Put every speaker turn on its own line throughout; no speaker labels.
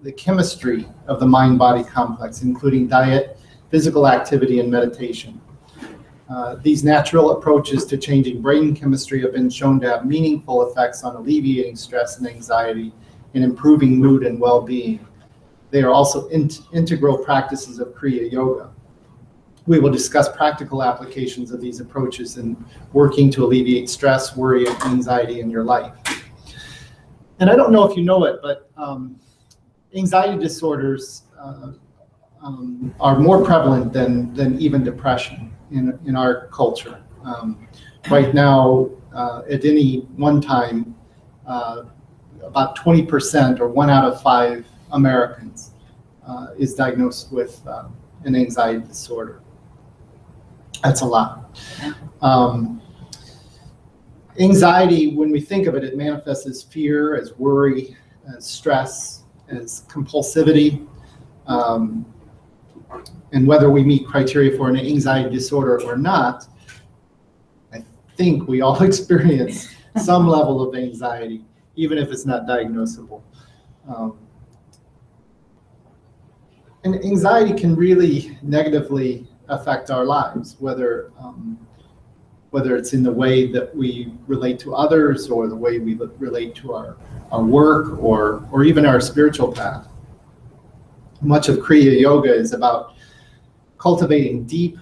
the chemistry of the mind-body complex, including diet, physical activity, and meditation. These natural approaches to changing brain chemistry have been shown to have meaningful effects on alleviating stress and anxiety and improving mood and well-being. They are also integral practices of Kriya Yoga. We will discuss practical applications of these approaches in working to alleviate stress, worry, and anxiety in your life. And I don't know if you know it, but anxiety disorders are more prevalent than even depression in our culture. Right now, at any one time, about 20% or 1 out of 5 Americans is diagnosed with an anxiety disorder. That's a lot. Anxiety, when we think of it, it manifests as fear, as worry, as stress, as compulsivity. And whether we meet criteria for an anxiety disorder or not, I think we all experience some level of anxiety, even if it's not diagnosable. And anxiety can really negatively affect our lives, whether it's in the way that we relate to others, or the way we relate to our work, or even our spiritual path. Much of Kriya Yoga is about cultivating deep,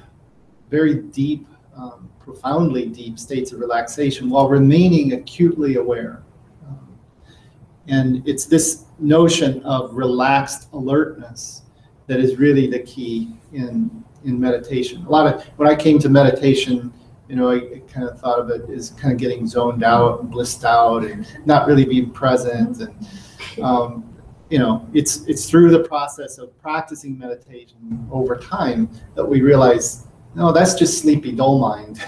very deep, profoundly deep states of relaxation while remaining acutely aware. And it's this notion of relaxed alertness that is really the key in meditation. When I came to meditation, I kind of thought of it as kind of getting zoned out and blissed out and not really being present. And it's through the process of practicing meditation over time that we realize, no, that's just sleepy, dull mind.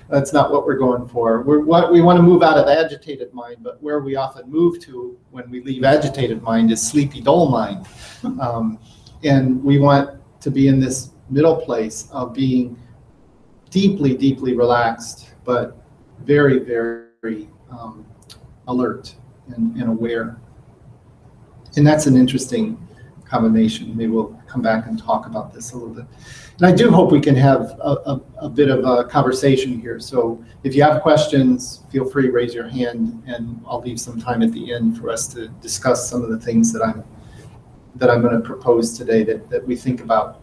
That's not what we're going for. We want to move out of agitated mind, but where we often move to when we leave agitated mind is sleepy, dull mind. And we want to be in this middle place of being deeply, deeply relaxed, but very, very alert and aware. And that's an interesting combination. Maybe we'll come back and talk about this a little bit. And I do hope we can have a bit of a conversation here. So if you have questions, feel free to raise your hand, and I'll leave some time at the end for us to discuss some of the things that I'm going to propose today that we think about.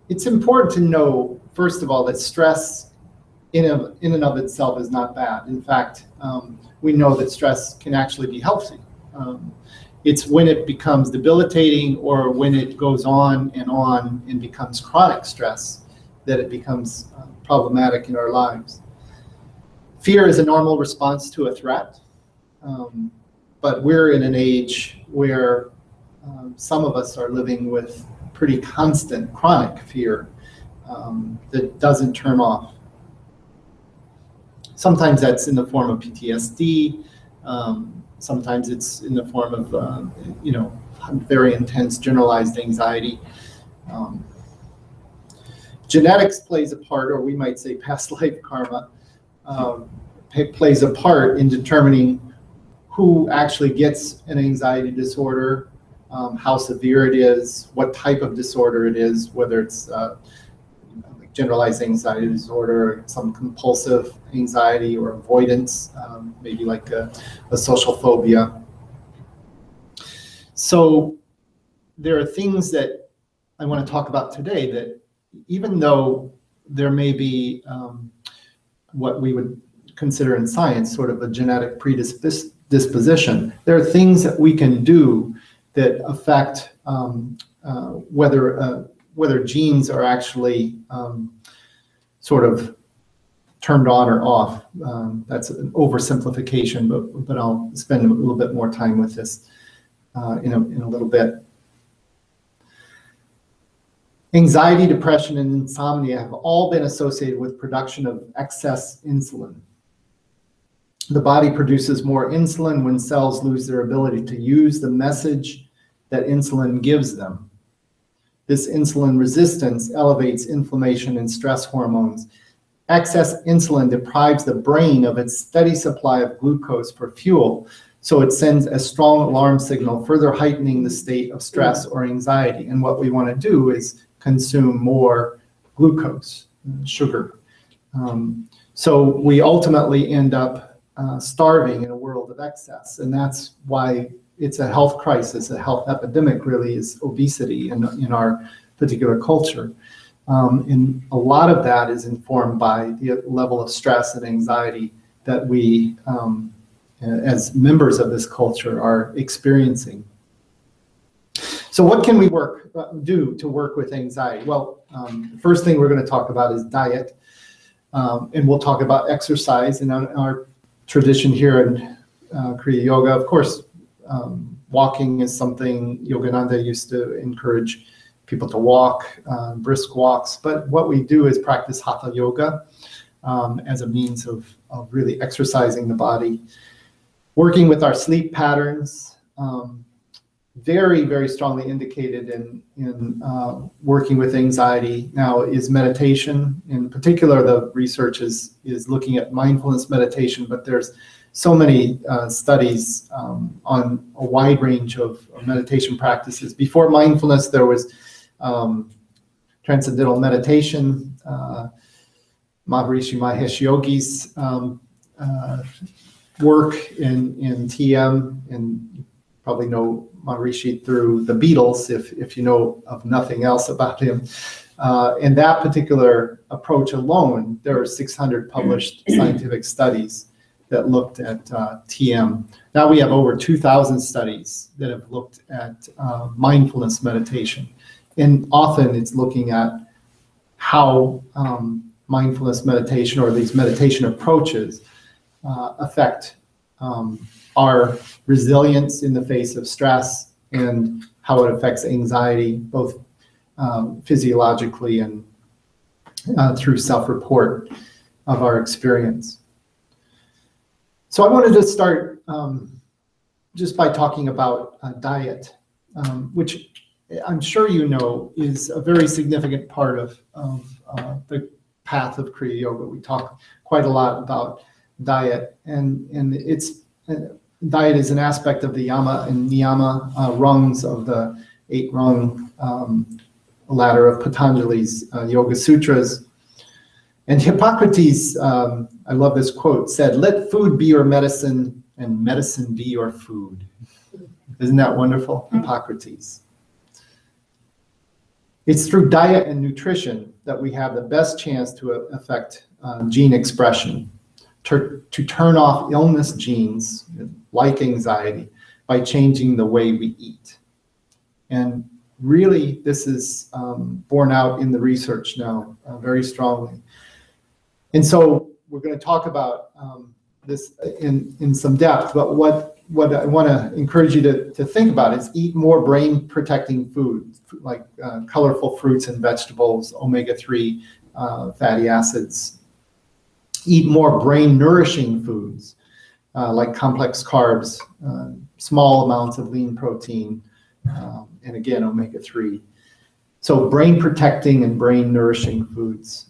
It's important to know, first of all, that stress in and of itself is not bad. In fact, we know that stress can actually be healthy. It's when it becomes debilitating, or when it goes on and becomes chronic stress, that it becomes problematic in our lives. Fear is a normal response to a threat, but we're in an age where some of us are living with pretty constant chronic fear that doesn't turn off. Sometimes that's in the form of PTSD. Sometimes it's in the form of, very intense generalized anxiety. Genetics plays a part, or we might say past life karma, plays a part in determining who actually gets an anxiety disorder, how severe it is, what type of disorder it is, whether it's generalized anxiety disorder, some compulsive anxiety or avoidance, maybe like a social phobia. So there are things that I want to talk about today that, even though there may be what we would consider in science sort of a genetic predisposition, there are things that we can do that affect whether genes are actually sort of turned on or off. That's an oversimplification, but I'll spend a little bit more time with this in a little bit. Anxiety, depression, and insomnia have all been associated with production of excess insulin. The body produces more insulin when cells lose their ability to use the message that insulin gives them. This insulin resistance elevates inflammation and stress hormones, Excess insulin deprives the brain of its steady supply of glucose for fuel, so it sends a strong alarm signal, further heightening the state of stress or anxiety. And what we want to do is consume more glucose, sugar. So we ultimately end up starving in a world of excess, and that's why it's a health crisis, a health epidemic really, is obesity in our particular culture. And a lot of that is informed by the level of stress and anxiety that we, as members of this culture, are experiencing. So what can we do to work with anxiety? Well, the first thing we're going to talk about is diet. And we'll talk about exercise. In our tradition here in Kriya Yoga, of course, walking is something Yogananda used to encourage people to walk, brisk walks. But what we do is practice Hatha Yoga as a means of really exercising the body. Working with our sleep patterns, very, very strongly indicated in working with anxiety now is meditation. In particular, the research is looking at mindfulness meditation, but there's so many studies on a wide range of meditation practices. Before mindfulness, there was transcendental meditation, Maharishi Mahesh Yogi's work in TM, and you probably know Maharishi through the Beatles, if you know of nothing else about him. And that particular approach alone, there are 600 published scientific studies that looked at TM. Now we have over 2,000 studies that have looked at mindfulness meditation. And often it's looking at how mindfulness meditation or these meditation approaches affect our resilience in the face of stress and how it affects anxiety, both physiologically and through self-report of our experience. So I wanted to start just by talking about diet, which I'm sure you know is a very significant part of the path of Kriya Yoga. We talk quite a lot about diet, and it's diet is an aspect of the yama and niyama rungs of the 8-rung ladder of Patanjali's Yoga Sutras. And Hippocrates, I love this quote, said, "Let food be your medicine and medicine be your food." Isn't that wonderful? Hippocrates. It's through diet and nutrition that we have the best chance to affect gene expression, to turn off illness genes like anxiety by changing the way we eat. And really, this is borne out in the research now very strongly. And so we're going to talk about this in some depth, but what I want to encourage you to think about is eat more brain-protecting food, like colorful fruits and vegetables, omega-3 fatty acids. Eat more brain-nourishing foods, like complex carbs, small amounts of lean protein, and again, omega-3. So brain-protecting and brain-nourishing foods.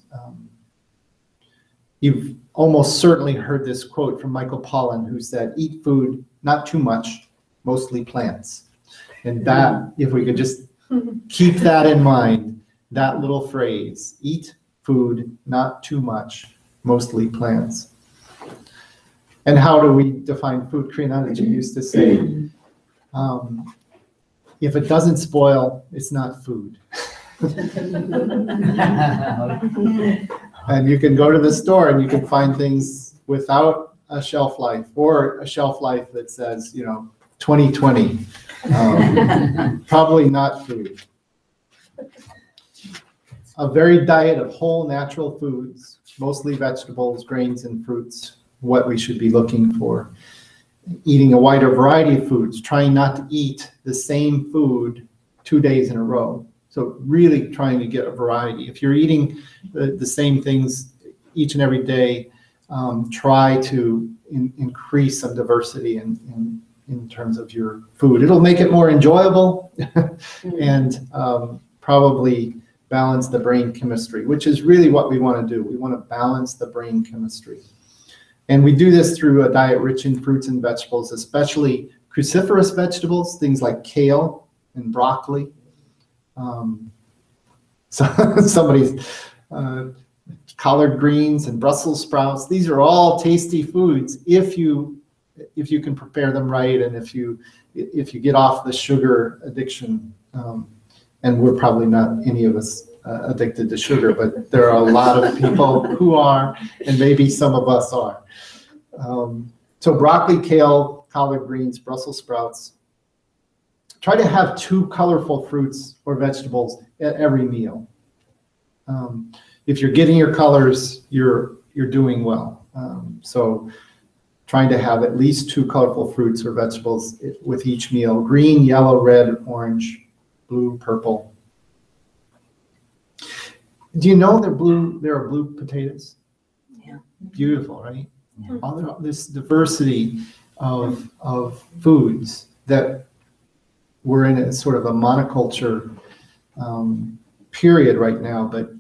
You've almost certainly heard this quote from Michael Pollan, who said, "Eat food, not too much, mostly plants." And that, if we could just keep that in mind, that little phrase, eat food, not too much, mostly plants. And how do we define food? Kriyanandaji used to say, if it doesn't spoil, it's not food. And you can go to the store and you can find things without a shelf life, or a shelf life that says, 2020. Probably not food. A varied diet of whole natural foods, mostly vegetables, grains, and fruits, what we should be looking for. Eating a wider variety of foods, trying not to eat the same food 2 days in a row. So really trying to get a variety. If you're eating the same things each and every day, try to increase some diversity in terms of your food. It'll make it more enjoyable and probably balance the brain chemistry, which is really what we want to do. We want to balance the brain chemistry. And we do this through a diet rich in fruits and vegetables, especially cruciferous vegetables, things like kale and broccoli. Somebody's collard greens and Brussels sprouts. These are all tasty foods if you can prepare them right, and if you get off the sugar addiction. And we're probably not any of us addicted to sugar, but there are a lot of people who are, and maybe some of us are. So broccoli, kale, collard greens, Brussels sprouts. Try to have 2 colorful fruits or vegetables at every meal. If you're getting your colors, you're doing well. So trying to have at least 2 colorful fruits or vegetables with each meal: green, yellow, red, orange, blue, purple. Do you know there are blue potatoes?
Yeah.
Beautiful, right?
Yeah.
All this diversity of foods that we're in a sort of a monoculture period right now. But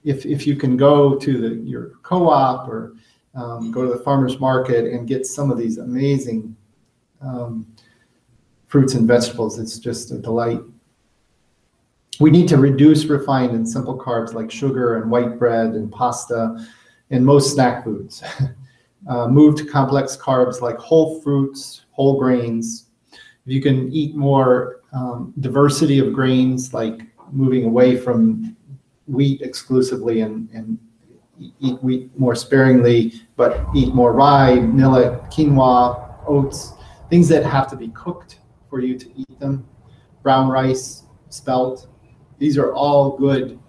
if you can go to your co-op or go to the farmer's market and get some of these amazing fruits and vegetables, it's just a delight. We need to reduce refined and simple carbs like sugar and white bread and pasta and most snack foods. Move to complex carbs like whole fruits, whole grains. If you can eat more diversity of grains, like moving away from wheat exclusively and eat wheat more sparingly, but eat more rye, millet, quinoa, oats, things that have to be cooked for you to eat them. Brown rice, spelt. These are all good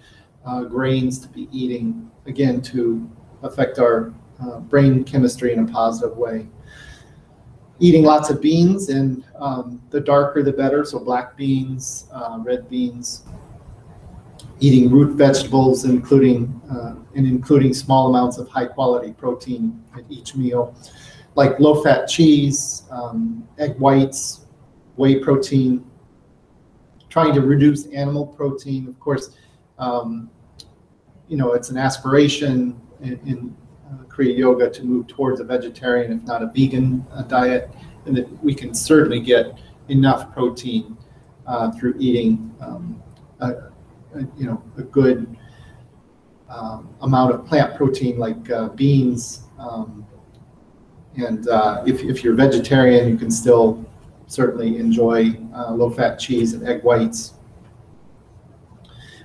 grains to be eating, again, to affect our brain chemistry in a positive way. Eating lots of beans, and the darker the better, so black beans, red beans. Eating root vegetables, including small amounts of high quality protein at each meal, like low fat cheese, egg whites, whey protein. Trying to reduce animal protein, of course. It's an aspiration in Kriya Yoga to move towards a vegetarian, if not a vegan diet, and that we can certainly get enough protein through eating a good amount of plant protein like beans. And if you're vegetarian, you can still certainly enjoy low-fat cheese and egg whites.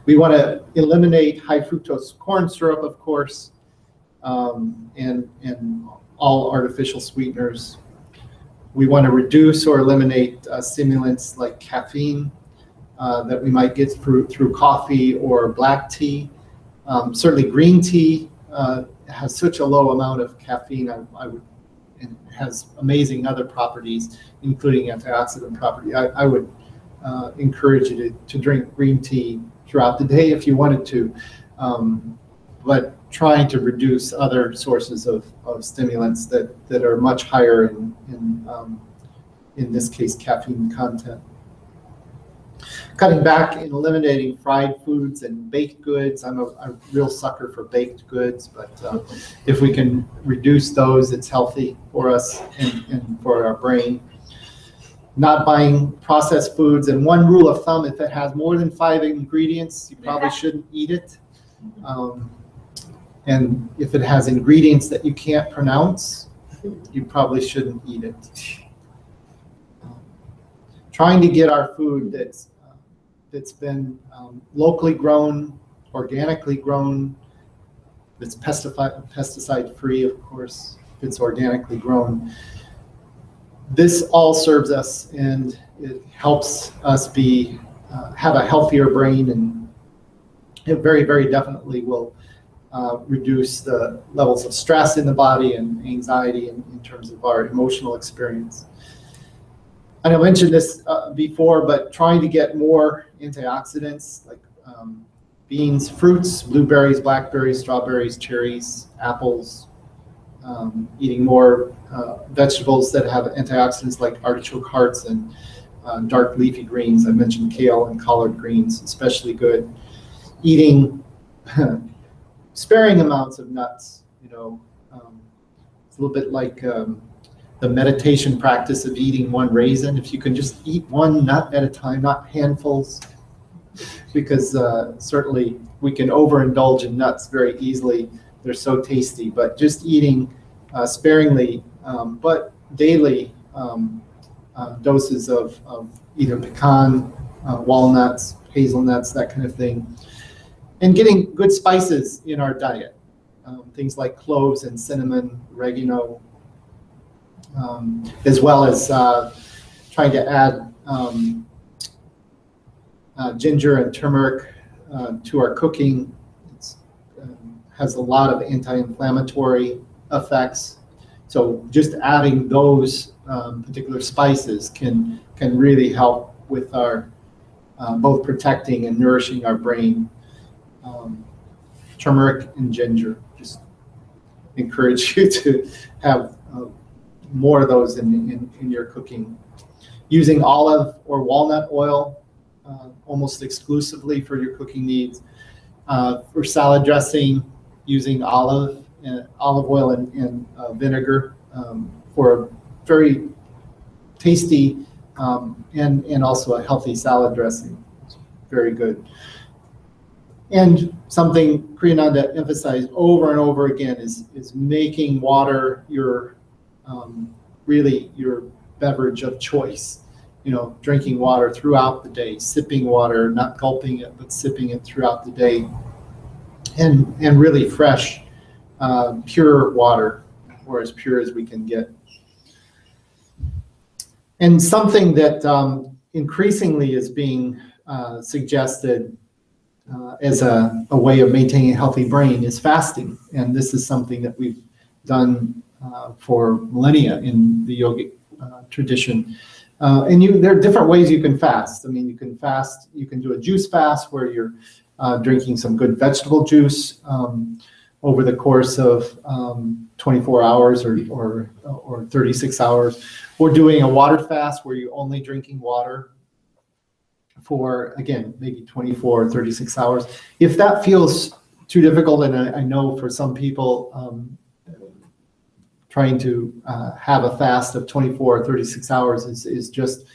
We want to eliminate high fructose corn syrup, of course, and all artificial sweeteners. We want to reduce or eliminate stimulants like caffeine that we might get through coffee or black tea. Certainly green tea has such a low amount of caffeine, and has amazing other properties, including antioxidant property. I would encourage you to drink green tea throughout the day if you wanted to, but trying to reduce other sources of stimulants that are much higher in this case, caffeine content. Cutting back and eliminating fried foods and baked goods. I'm a real sucker for baked goods, but if we can reduce those, it's healthy for us and for our brain. Not buying processed foods, and one rule of thumb: if it has more than 5 ingredients, you probably shouldn't eat it. And if it has ingredients that you can't pronounce, you probably shouldn't eat it. Trying to get our food that's been locally grown, organically grown, that's pesticide free, of course, if it's organically grown. This all serves us, and it helps us have a healthier brain, and it very, very definitely will reduce the levels of stress in the body and anxiety in terms of our emotional experience. And I mentioned this before, but trying to get more antioxidants like beans, fruits, blueberries, blackberries, strawberries, cherries, apples, eating more vegetables that have antioxidants like artichoke hearts and dark leafy greens. I mentioned kale and collard greens, especially good. eating sparing amounts of nuts. It's a little bit like the meditation practice of eating one raisin. If you can just eat one nut at a time, not handfuls, because certainly we can overindulge in nuts very easily. They're so tasty, but just eating sparingly, but daily doses of either pecan, walnuts, hazelnuts, that kind of thing, and getting good spices in our diet. Things like cloves and cinnamon, oregano, as well as trying to add ginger and turmeric to our cooking. It has a lot of anti-inflammatory effects. So just adding those particular spices can really help with our both protecting and nourishing our brain. Turmeric and ginger, just encourage you to have more of those in your cooking. Using olive or walnut oil almost exclusively for your cooking needs. For salad dressing, using olive oil and vinegar for a very tasty and also a healthy salad dressing. It's very good. And something Kriyananda emphasized over and over again is making water your really your beverage of choice. Drinking water throughout the day, sipping water, not gulping it, but sipping it throughout the day, and really fresh, pure water, or as pure as we can get. And something that increasingly is being suggested as a way of maintaining a healthy brain is fasting. And this is something that we've done for millennia in the yogic tradition. And there are different ways you can fast. I mean, you can fast, you can do a juice fast where you're drinking some good vegetable juice over the course of 24 hours or 36 hours. Or doing a water fast where you're only drinking water for, again, maybe 24 or 36 hours. If that feels too difficult, and I know for some people, trying to have a fast of 24 or 36 hours is just,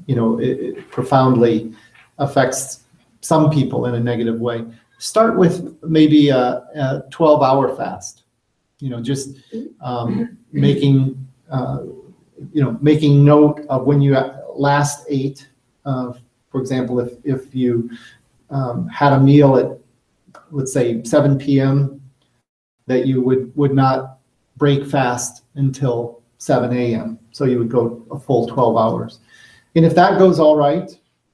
it profoundly affects some people in a negative way. Start with maybe a 12-hour fast. Just making note of when you last ate. For example, if you had a meal at, let's say, 7 p.m., that you would not break fast until 7 a.m. So you would go a full 12 hours. And if that goes all right,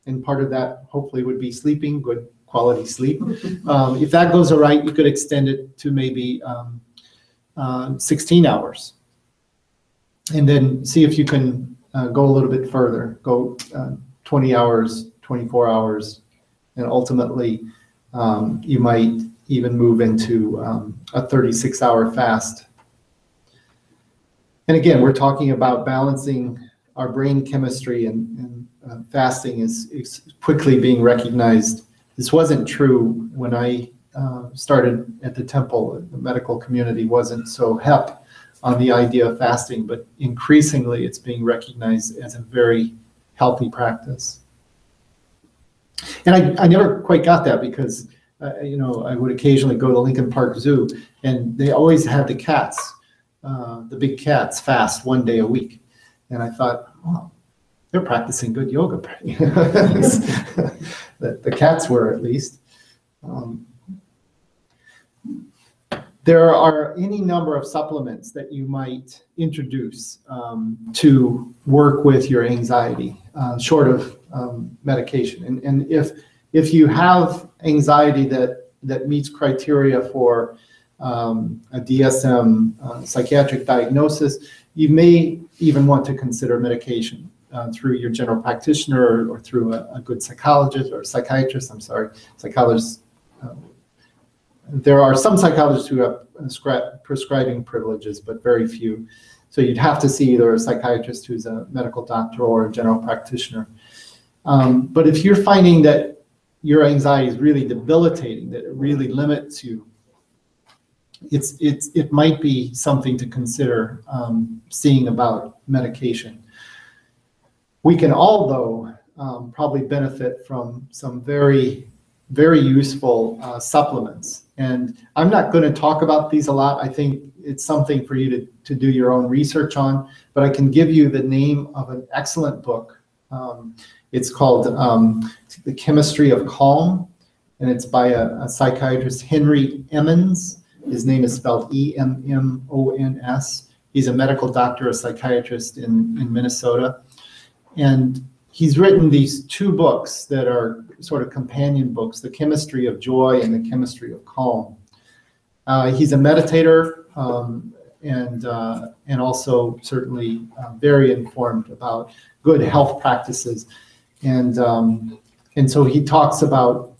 and part of that hopefully would be sleeping, good quality sleep. If that goes all right, you could extend it to maybe 16 hours. And then see if you can go a little bit further, go 20 hours, 24 hours, and ultimately you might even move into a 36-hour fast. And again, we're talking about balancing our brain chemistry, and fasting is quickly being recognized. This wasn't true when I started at the temple. The medical community wasn't so hep on the idea of fasting, but increasingly it's being recognized as a very healthy practice. And I never quite got that because, I would occasionally go to Lincoln Park Zoo, and they always had the cats, the big cats, fast 1 day a week. And I thought, oh, they're practicing good yoga. The cats were, at least. There are any number of supplements that you might introduce to work with your anxiety, short of medication. And if you have anxiety that meets criteria for a DSM psychiatric diagnosis, you may even want to consider medication through your general practitioner or through a good psychologist or psychiatrist. I'm sorry, psychologists. There are some psychologists who have prescribing privileges, but very few. So you'd have to see either a psychiatrist who's a medical doctor or a general practitioner. But if you're finding that your anxiety is really debilitating, that it really limits you, it might be something to consider seeing about medication. We can all, though, probably benefit from some very, very useful supplements. And I'm not going to talk about these a lot. I think it's something for you to do your own research on, but I can give you the name of an excellent book. It's called The Chemistry of Calm, and it's by a psychiatrist, Henry Emmons. His name is spelled E-M-M-O-N-S. He's a medical doctor, a psychiatrist in Minnesota. And he's written these two books that are sort of companion books, The Chemistry of Joy and The Chemistry of Calm. He's a meditator and also certainly very informed about good health practices. And so he talks about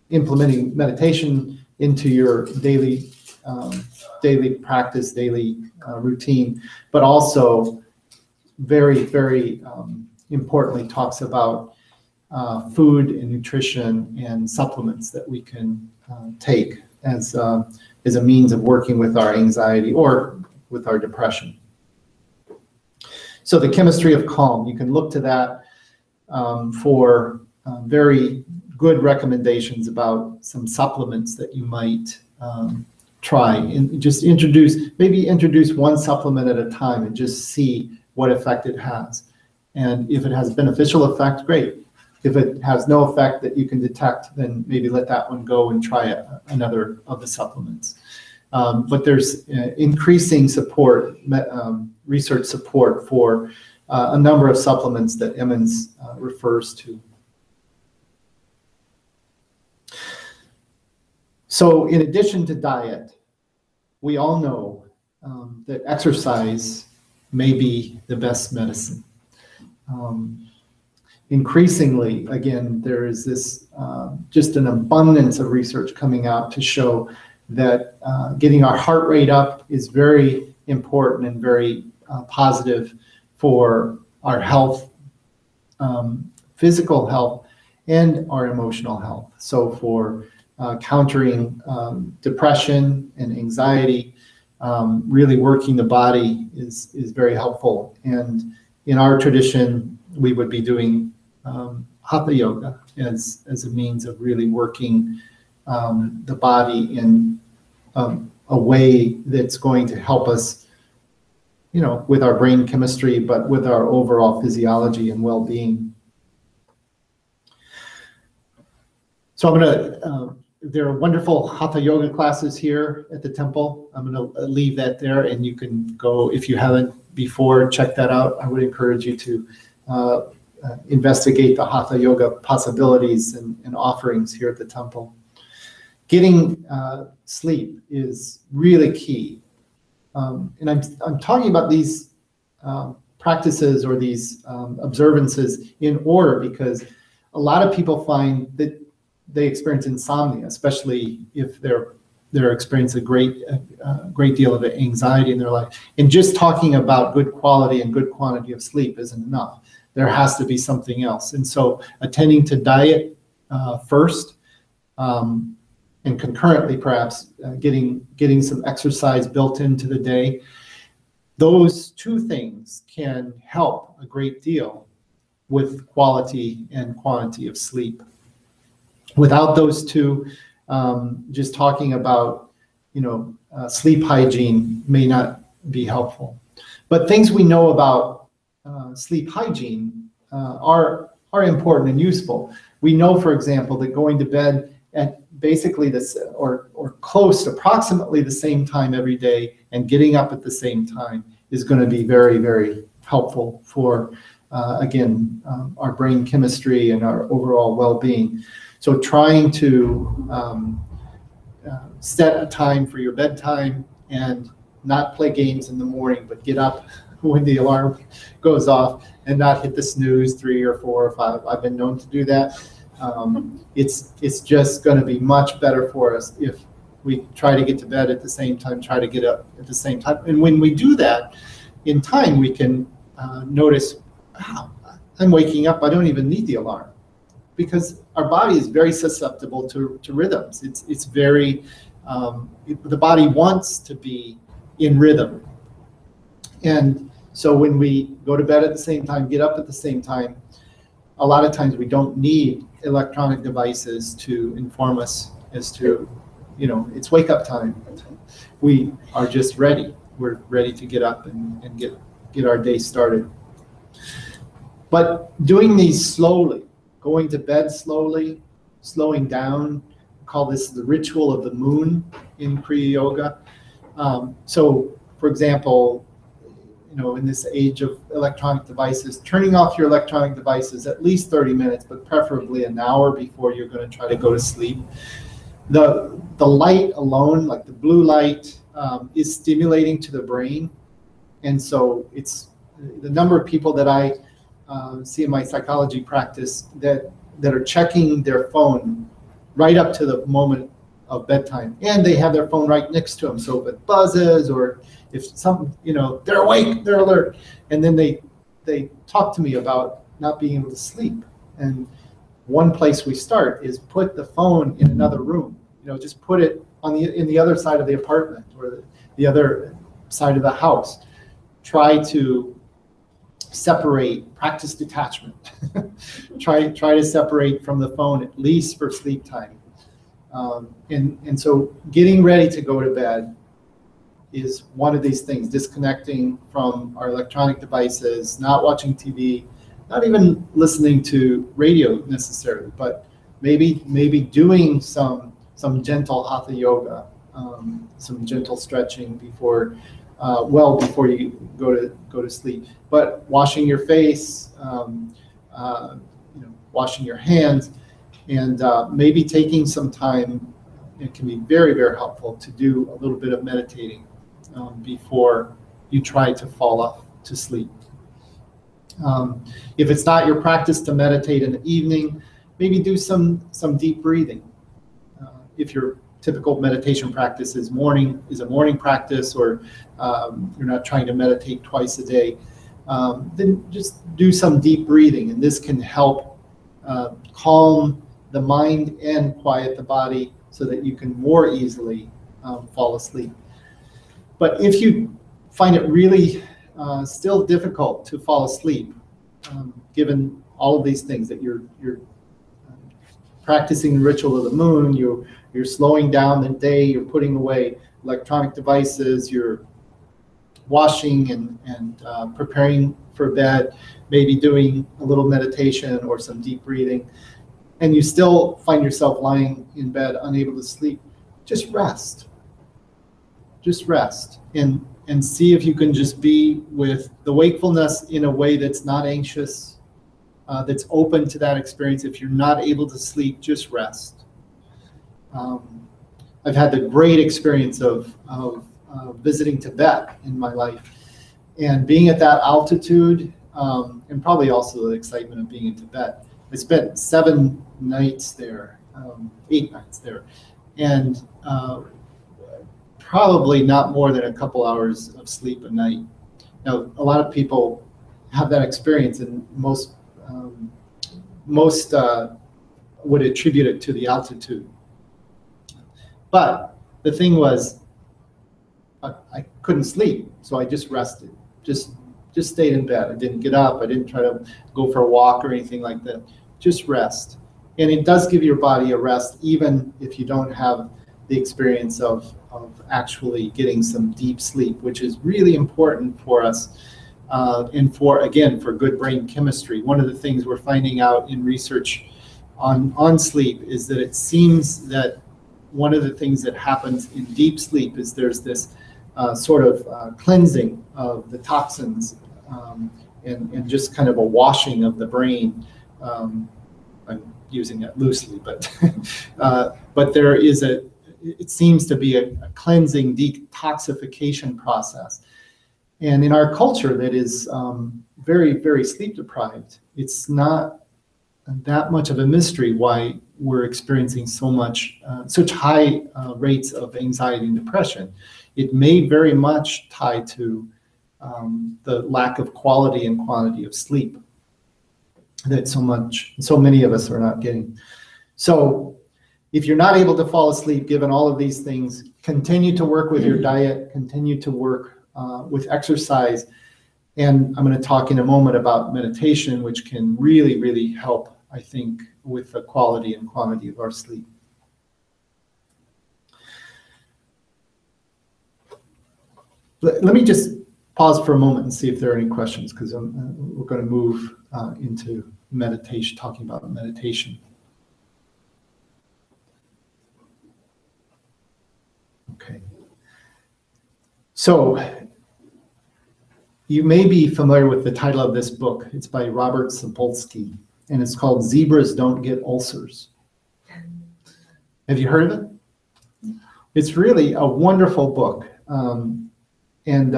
implementing meditation into your daily practice, daily routine, but also very, very importantly talks about food and nutrition and supplements that we can take as a means of working with our anxiety or with our depression. So The Chemistry of Calm, you can look to that for very good recommendations about some supplements that you might try, and just maybe introduce one supplement at a time and just see what effect it has. And if it has beneficial effect, great. If it has no effect that you can detect, then maybe let that one go and try another of the supplements. But there's increasing support, research support for a number of supplements that Emmons refers to. So in addition to diet, we all know that exercise may be the best medicine. Increasingly, again, there is this just an abundance of research coming out to show that getting our heart rate up is very important and very positive for our health, physical health, and our emotional health. So for countering depression and anxiety, really working the body is very helpful. And in our tradition, we would be doing Hatha Yoga as a means of really working the body in a way that's going to help us, with our brain chemistry, but with our overall physiology and well-being. So there are wonderful Hatha Yoga classes here at the temple. I'm going to leave that there, and you can go, if you haven't before, check that out. I would encourage you to investigate the Hatha Yoga possibilities and offerings here at the temple. Getting sleep is really key. And I'm talking about these practices or these observances in order because a lot of people find that they experience insomnia, especially if they're experiencing a great deal of anxiety in their life. And just talking about good quality and good quantity of sleep isn't enough. There has to be something else. And so attending to diet first, and concurrently perhaps getting some exercise built into the day, those two things can help a great deal with quality and quantity of sleep. Without those two, just talking about sleep hygiene may not be helpful. But things we know about sleep hygiene are important and useful. We know, for example, that going to bed at basically this or close to approximately the same time every day and getting up at the same time is going to be very, very helpful for again our brain chemistry and our overall well-being. So trying to set a time for your bedtime and not play games in the morning, but get up when the alarm goes off and not hit the snooze 3 or 4 or 5. I've been known to do that. It's just going to be much better for us if we try to get to bed at the same time, try to get up at the same time. And when we do that, in time, we can notice, wow, I'm waking up. I don't even need the alarm. because our body is very susceptible to rhythms. It's very, the body wants to be in rhythm. And so when we go to bed at the same time, get up at the same time, a lot of times we don't need electronic devices to inform us as to, it's wake up time. We are just ready. We're ready to get up and get our day started. But doing these slowly, going to bed slowly, slowing down, call this the ritual of the moon in Kriya Yoga. So, for example, in this age of electronic devices, turning off your electronic devices at least 30 minutes, but preferably an hour before you're going to try to go to sleep. The light alone, like the blue light, is stimulating to the brain. And so it's the number of people that I see in my psychology practice that are checking their phone right up to the moment of bedtime, and they have their phone right next to them. So if it buzzes, or if they're awake, they're alert, and then they talk to me about not being able to sleep. And one place we start is put the phone in another room. Just put it in the other side of the apartment or the other side of the house. Try to separate, practice detachment. try to separate from the phone, at least for sleep time. And so getting ready to go to bed is one of these things, disconnecting from our electronic devices, not watching TV, not even listening to radio necessarily, but maybe doing some gentle hatha yoga, some gentle stretching before you go to sleep. But washing your face, washing your hands, and maybe taking some time. It can be very, very helpful to do a little bit of meditating before you try to fall off to sleep. If it's not your practice to meditate in the evening, maybe do some deep breathing. If your typical meditation practice is a morning practice, or you're not trying to meditate twice a day, then just do some deep breathing, and this can help calm the mind and quiet the body so that you can more easily fall asleep. But if you find it really still difficult to fall asleep, given all of these things, that you're practicing the ritual of the moon, you're slowing down the day, you're putting away electronic devices, you're washing and preparing for bed, maybe doing a little meditation or some deep breathing, and you still find yourself lying in bed unable to sleep, just rest. Just rest and see if you can just be with the wakefulness in a way that's not anxious, that's open to that experience. If you're not able to sleep, just rest. I've had the great experience of visiting Tibet in my life, and being at that altitude, and probably also the excitement of being in Tibet. I spent 7 nights there, 8 nights there, and probably not more than a couple hours of sleep a night. Now, a lot of people have that experience, and most would attribute it to the altitude. But the thing was, I couldn't sleep, so I just rested. Just stayed in bed. I didn't get up. I didn't try to go for a walk or anything like that. Just rest. And it does give your body a rest, even if you don't have the experience of actually getting some deep sleep, which is really important for us, and for good brain chemistry. One of the things we're finding out in research on sleep is that it seems that one of the things that happens in deep sleep is there's this sort of cleansing of the toxins, and just kind of a washing of the brain. I'm using it loosely, but there is it seems to be a cleansing, detoxification process. And in our culture that is very, very sleep deprived, it's not that much of a mystery why we're experiencing such high rates of anxiety and depression. It may very much tie to the lack of quality and quantity of sleep. that so many of us are not getting. So if you're not able to fall asleep, given all of these things, continue to work with your diet, continue to work with exercise. And I'm going to talk in a moment about meditation, which can really, really help, I think, with the quality and quantity of our sleep. Let me just pause for a moment and see if there are any questions, because we're going to move into meditation, talking about meditation. Okay. So you may be familiar with the title of this book. It's by Robert Sapolsky, and it's called Zebras Don't Get Ulcers. Have you heard of it? It's really a wonderful book. And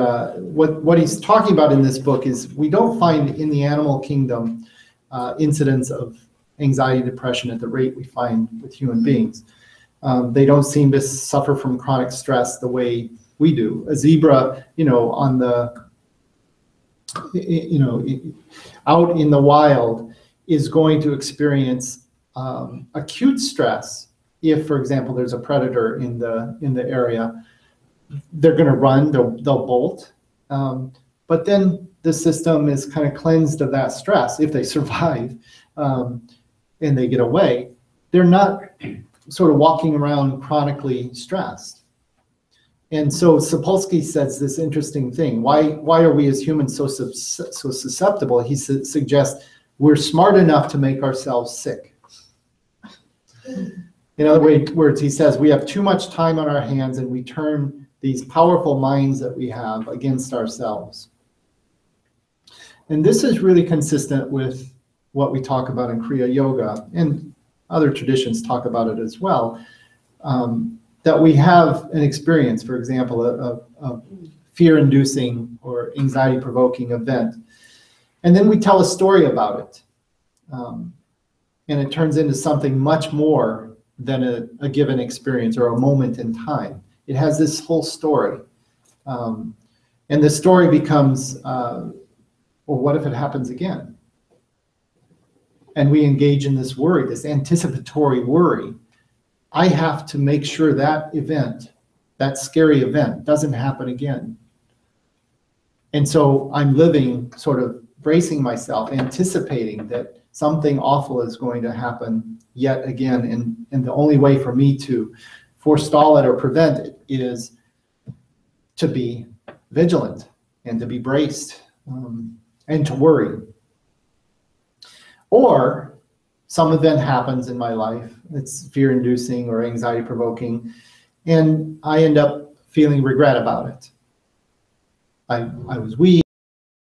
what he's talking about in this book is we don't find in the animal kingdom incidents of anxiety, depression at the rate we find with human beings. They don't seem to suffer from chronic stress the way we do. A zebra, on the, out in the wild is going to experience acute stress if, for example, there's a predator in the area. They're going to run, they'll bolt, but then the system is kind of cleansed of that stress if they survive and they get away. They're not sort of walking around chronically stressed. And so Sapolsky says this interesting thing. Why are we as humans so susceptible? He suggests we're smart enough to make ourselves sick. In other words, he says we have too much time on our hands and we turn these powerful minds that we have against ourselves. And this is really consistent with what we talk about in Kriya Yoga, and other traditions talk about it as well, that we have an experience, for example, a fear-inducing or anxiety-provoking event, and then we tell a story about it, and it turns into something much more than a given experience or a moment in time. It has this whole story. And the story becomes, well, what if it happens again? And we engage in this worry, this anticipatory worry. I have to make sure that event, that scary event, doesn't happen again. And so I'm living, sort of bracing myself, anticipating that something awful is going to happen yet again. And the only way for me to forestall it or prevent it is to be vigilant and to be braced and to worry. Or some event happens in my life, it's fear-inducing or anxiety-provoking, and I end up feeling regret about it. I was weak.